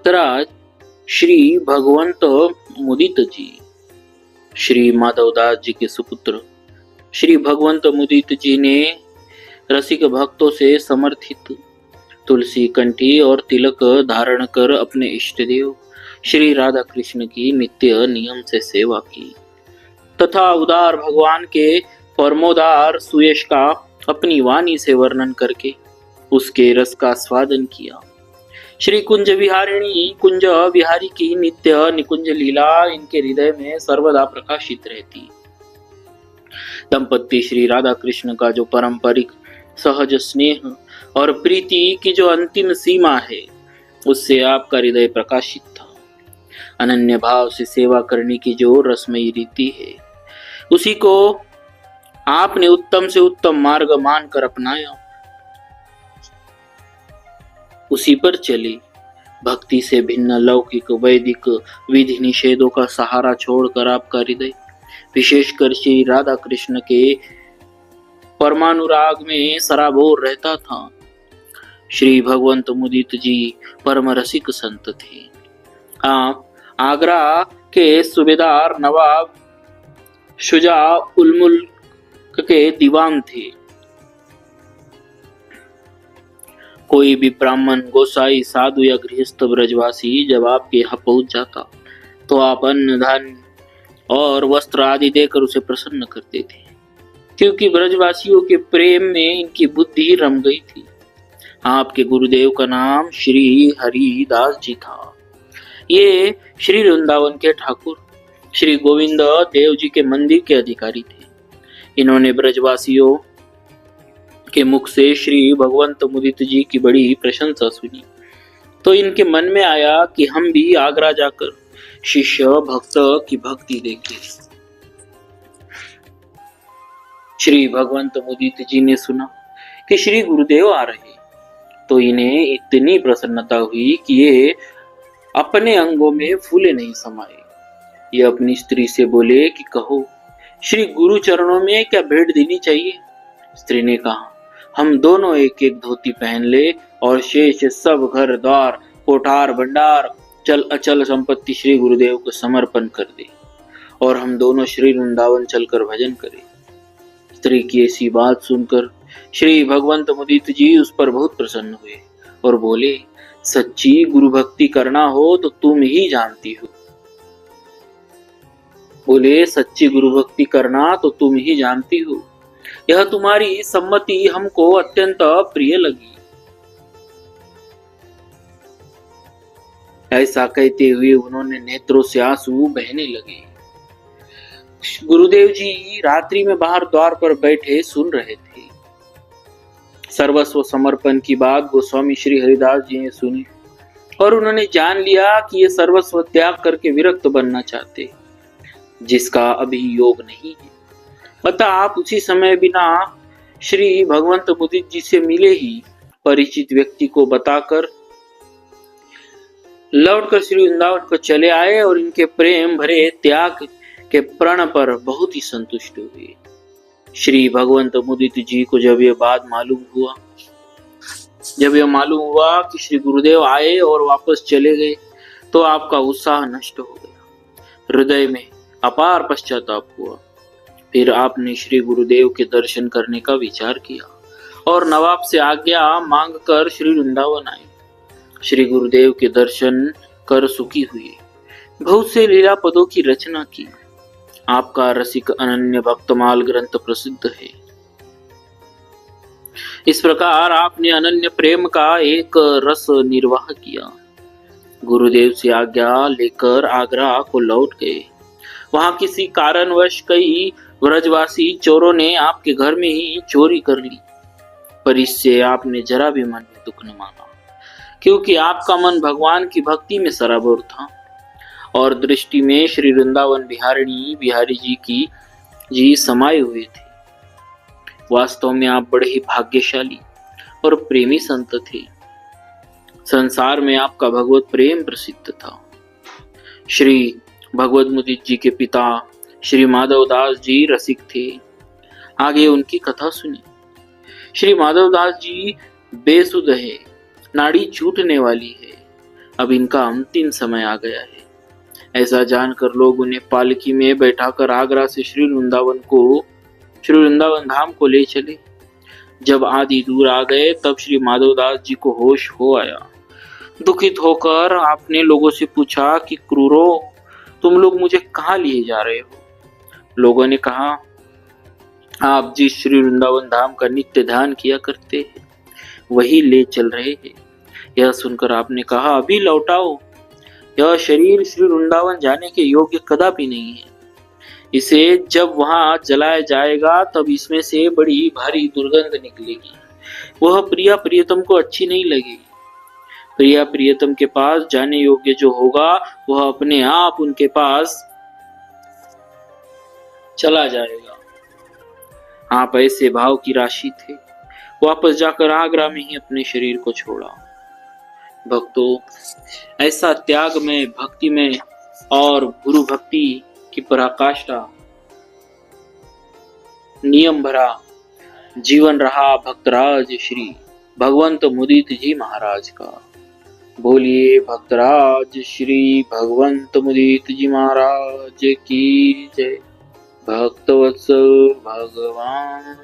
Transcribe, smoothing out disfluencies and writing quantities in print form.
भक्तराज श्री भगवंत मुदित जी, श्री माधवदास जी के सुपुत्र श्री भगवंत मुदित जी ने रसिक भक्तों से समर्थित तुलसी कंठी और तिलक धारण कर अपने इष्ट देव श्री राधा कृष्ण की नित्य नियम से सेवा की तथा उदार भगवान के परमोदार सुयश का अपनी वाणी से वर्णन करके उसके रस का स्वादन किया। श्री कुंज विहारी की नित्य निकुंज लीला इनके हृदय में सर्वदा प्रकाशित रहती। दंपति श्री राधा कृष्ण का जो पारंपरिक सहज स्नेह और प्रीति की जो अंतिम सीमा है, उससे आपका हृदय प्रकाशित था। अनन्य भाव से सेवा करने की जो रसमयी रीति है, उसी को आपने उत्तम से उत्तम मार्ग मानकर अपनाया, उसी पर चले। भक्ति से भिन्न लौकिक वैदिक विधि निषेधों का सहारा छोड़कर आपका हृदय विशेषकर श्री राधा कृष्ण के परमानुराग में सराबोर रहता था। श्री भगवंत मुदित जी परम रसिक संत थे। आप आगरा के सूबेदार नवाब शुजा उल मुल्क के दीवान थे। कोई भी ब्राह्मण, गोसाई, साधु या गृहस्थ ब्रजवासी जब आपके यहाँ पहुंच जाता तो आप अन्न धान और वस्त्र आदि देकर उसे प्रसन्न करते थे, क्योंकि ब्रजवासियों के प्रेम में इनकी बुद्धि रम गई थी। आपके गुरुदेव का नाम श्री हरिदास जी था। ये श्री वृंदावन के ठाकुर श्री गोविंद देव जी के मंदिर के अधिकारी थे। इन्होंने ब्रजवासियों के मुख से श्री भगवंत मुदित जी की बड़ी प्रशंसा सुनी तो इनके मन में आया कि हम भी आगरा जाकर शिष्य भक्त की भक्ति देखें। श्री भगवंत मुदित जी ने सुना कि श्री गुरुदेव आ रहे तो इन्हें इतनी प्रसन्नता हुई कि ये अपने अंगों में फूले नहीं समाये। ये अपनी स्त्री से बोले कि कहो, श्री गुरु चरणों में क्या भेंट देनी चाहिए? स्त्री ने कहा, हम दोनों एक एक धोती पहन ले और शेष सब घर द्वार कोठार भंडार चल अचल संपत्ति श्री गुरुदेव को समर्पण कर दे और हम दोनों श्री वृंदावन चलकर भजन करें। स्त्री की ऐसी बात सुनकर श्री भगवंत मुदित जी उस पर बहुत प्रसन्न हुए और बोले, सच्ची गुरु भक्ति करना हो तो तुम ही जानती हो। बोले, सच्ची गुरु भक्ति करना तो तुम ही जानती हो। यह तुम्हारी सम्मति हमको अत्यंत प्रिय लगी। ऐसा कहते हुए उन्होंने नेत्रों से आंसू बहने लगे। गुरुदेव जी रात्रि में बाहर द्वार पर बैठे सुन रहे थे। सर्वस्व समर्पण की बात गोस्वामी श्री हरिदास जी ने सुनी और उन्होंने जान लिया कि ये सर्वस्व त्याग करके विरक्त बनना चाहते, जिसका अभी योग नहीं है। अतः आप उसी समय बिना श्री भगवंत मुदित जी से मिले ही परिचित व्यक्ति को बताकर लौटकर श्री वृंदावन को चले आए और इनके प्रेम भरे त्याग के प्रण पर बहुत ही संतुष्ट हुए। श्री भगवंत मुदित जी को जब यह मालूम हुआ कि श्री गुरुदेव आए और वापस चले गए तो आपका उत्साह नष्ट हो गया। हृदय में अपार पश्चाताप हुआ। फिर आपने श्री गुरुदेव के दर्शन करने का विचार किया और नवाब से आज्ञा मांगकर श्री वृंदावन आए। श्री गुरुदेव के दर्शन कर सुखी हुए। बहुत से लीला पदों की रचना की। आपका रसिक अनन्य भक्तमाल ग्रंथ प्रसिद्ध है। इस प्रकार आपने अनन्य प्रेम का एक रस निर्वाह किया। गुरुदेव से आज्ञा लेकर आगरा को लौट गए। वहां किसी कारणवश कई ब्रजवासी चोरों ने आपके घर में ही चोरी कर ली, पर इससे आपने जरा भी मन में दुख न माना, क्योंकि आपका मन भगवान की भक्ति में सराबोर था और दृष्टि में श्री वृंदावन बिहारी जी समाये हुए थे। वास्तव में आप बड़े ही भाग्यशाली और प्रेमी संत थे। संसार में आपका भगवत प्रेम प्रसिद्ध था। श्री भगवत मुदित जी के पिता श्री माधवदास जी रसिक थे। आगे उनकी कथा सुनी। श्री माधवदास जी बेसुध है, नाड़ी छूटने वाली है, अब इनका अंतिम समय आ गया है। ऐसा जानकर लोग उन्हें पालकी में बैठाकर आगरा से श्री वृंदावन धाम को ले चले। जब आधी दूर आ गए तब श्री माधवदास जी को होश हो आया। दुखित होकर आपने लोगों से पूछा कि क्रूरो, तुम लोग मुझे कहाँ लिए जा रहे हो? लोगों ने कहा, आप जिस श्री वृंदावन धाम का नित्य ध्यान किया करते हैं वही ले चल रहे हैं। यह सुनकर आपने कहा, अभी लौटाओ, यह शरीर श्री वृंदावन जाने के योग्य कदापि नहीं है। इसे जब वहां जलाया जाएगा तब इसमें से बड़ी भारी दुर्गंध निकलेगी। वह प्रिया प्रियतम को अच्छी नहीं लगेगी। प्रिया प्रियतम के पास जाने योग्य जो होगा वह अपने आप उनके पास चला जाएगा। आप ऐसे भाव की राशि थे। वापस जाकर आगरा में ही अपने शरीर को छोड़ा। भक्तों, ऐसा त्याग में, भक्ति में और गुरु भक्ति की पराकाष्ठा नियम भरा जीवन रहा भक्तराज श्री भगवंत मुदित जी महाराज का। बोलिए भक्तराज श्री भगवंत मुदित जी महाराज की जय। भक्तवत्सल भगवान